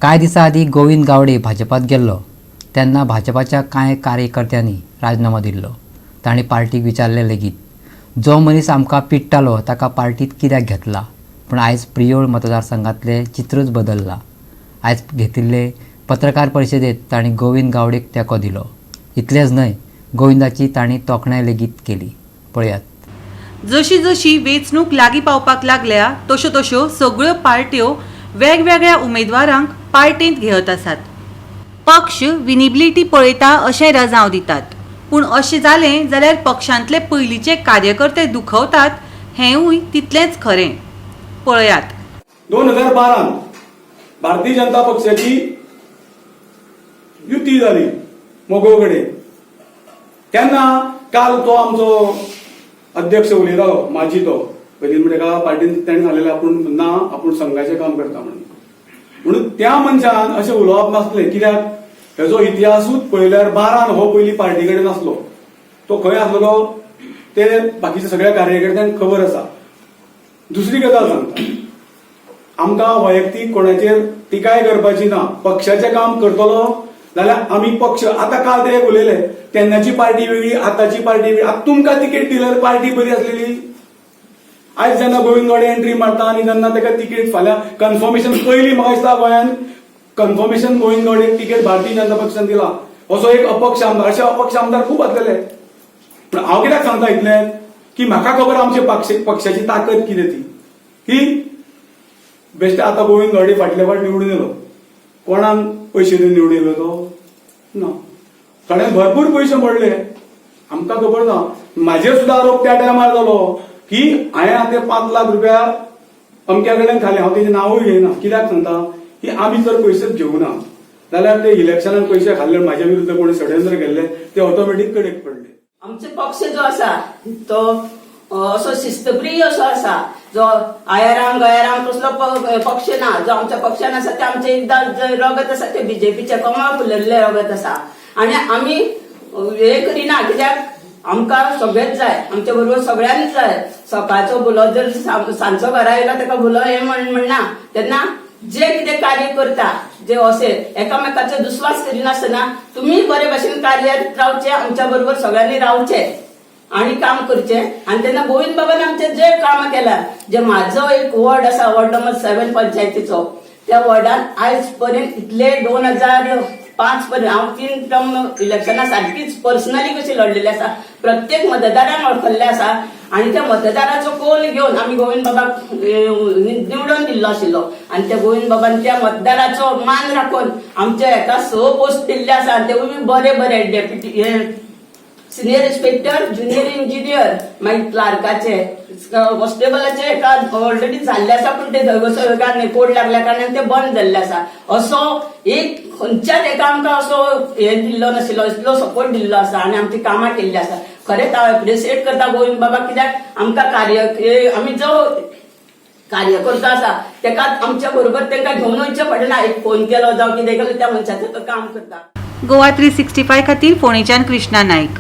कांय दिसां आदीं गोविंद गावडे भाजपात गेल्लो तेन्ना भाजपाच्या कांय कार्यकर्त्यांनी राजीनामो दिल्लो। तांणी पार्टीक विचारलें लेगीत जो मनीस आमकां पिट्टालो ताका पार्टीत कित्याक घेतला। पूण आयज प्रियोळ मतदारसंघातलें चित्रच बदल्लां। आयज घेतिल्ले पत्रकार परिशदेंत तांणी गोविंद गावडेक तेंको दिलो। इतलेंच न्हय, गोविंदाची तांणी तोखणाय लेगीत केली। पळयात। जशी जशी वेंचणूक लागीं पावपाक लागल्या तश्यो तश्यो सगळ्यो पार्ट्यो वेगवेगळ्या उमेदवारांक पार्टेंत घेयत आसात। पक्ष विनिबिलिटी पळयता अशें राजांव दितात, पूण अशें जालें जाल्यार पक्षांतले पयलींचे कार्यकर्ते दुखवतात हेंवूय तितलेंच खरें। पळयात। 2012 भारतीय जनता पक्षाची युती जाली मोगो कडेन। तेन्ना काल तो आमचो अध्यक्ष उलयतालो, माजी तो पयलीं म्हणजे का पार्टीन ताणें सांगलेलें आपूण संघाचें काम करता म्हणून त्या मनशान अशें उलोवप नासलें। कित्याक हेजो इतिहासूच पळयल्यार 12 हो पयलीं पार्टी कडेन नासलो। तो खंय आसलो ते बाकीच्या सगळ्या कार्यकर्त्यांक खबर आसा। दुसरी गजाल सांगता, आमकां वैयक्तीक कोणाचेर टिकाय करपाची ना। पक्षाचें काम करतलो जाल्यार आमी पक्ष आतां काल ते उलयले तेन्नाची पार्टी वेगळी, आतांची पार्टी वेगळी। आतां तुमकां तिकेट दिल्यार पार्टी बरी आसलेली। आयज जेन्ना गोविंद गावडे एंट्री मारता आनी जेन्ना ताका तिकेट फाल्यां कन्फर्मेशन पयलीं म्हाका दिसता गोंयांत कन्फर्मेशन गोविंद गावडेक तिकेट भारतीय जनता पक्षान दिला असो एक अपक्ष आमदार। अशे अपक्ष आमदार खूब आसलेले। पूण हांव कित्याक सांगता इतलें की म्हाका खबर आमचे पक्षाची ताकद कितें ती की बेश्टे आतां गोविंद गावडे फाटले फाट निवडून येयलो। कोणाक पयशे दिवन निवडून येयलो तो ना। थोड्यांक भरपूर पयशे मोडले, आमकां खबर ना। म्हाजेर सुद्दां आरोप त्या टायमार जालो की हांवें आतां 5 लाख रुपया अमक्या कडल्यान खाले। हांव तेजें नांवूय घेयना। कित्याक सांगता की आमी जर पयशेच घेवना जाल्यार ते इलेक्शनान पयशे खाल्ले म्हाज्या विरुद्ध कोणी षडयंत्र केल्ले ते ऑटोमॅटीक कडेक पडले। आमचो पक्ष जो आसा तो असो शिस्तप्रिय असो आसा जो आयाराम गयाराम कसलो पक्ष ना। जो आमच्या पक्षान आसा ते आमचे एकदां रगत आसा ते बीजेपीचे कमळ फुलल्ले रगत आसा। आनी आमी हे करिना कित्याक आमकां सगळेच जाय, आमच्या बरोबर सगळ्यांनीच जाय। सकाळचो भुलो जर सांजचो घरा येयलो ताका भुलो हे म्हणना। तेन्ना जे कितें कार्य करता जे असे एकामेकाचो दुस्वास करिनासतना तुमी बरे भाशेन कार्यात रावचे, आमच्या बरोबर सगळ्यांनी रावचे आणि काम करचे। आणि तेन्ना गोविंद बाबान आमचे जे काम केला, जे म्हाजो एक वॉर्ड आसा, वॉर्ड नंबर 7 पंचायतीचो, त्या वॉर्डान आयज पर्यंत इतले 2005 पर्यंत हांव 3 टर्म इलेक्शना सारखीच पर्सनली कशी लढलेली आसा। प्रत्येक मतदारान वळखल्ले आसा आणि त्या मतदाराचो कौल घेवन आमी गोविंद बाबाक निवडून दिल्लो आशिल्लो। आणि त्या गोविंद बाबान त्या मतदाराचो मान राखून आमच्या एका 6 पोस्ट दिल्ले आसा। तेवूय बरे बरे deputy senior inspector, junior engineer, मागीर क्लार्काचे, कॉन्स्टेबलाचे एका ऑलरेडी जाल्ले आसा पूण ते दैवसर्गान कोड लागल्या कारणान ते बंद जाल्ले आसा। असो एक खंयच्याच एका आमकां असो हे दिल्लो नाशिल्लो, इतलो सपोर्ट दिल्लो आसा आणि आमची कामां केल्ली आसा। खरेंच हांव एप्रिशिएट करता गोविंद बाबा, कित्याक आमकां आमी जो कार्यकर्तो आसा तेका आमच्या बरोबर तांकां घेवन वयचें पडना। एक फोन केलो जावं कितें केलो त्या मनशाचें तो काम करता। गोवा 365 खातीर फोंडेच्यान कृष्णा नायक।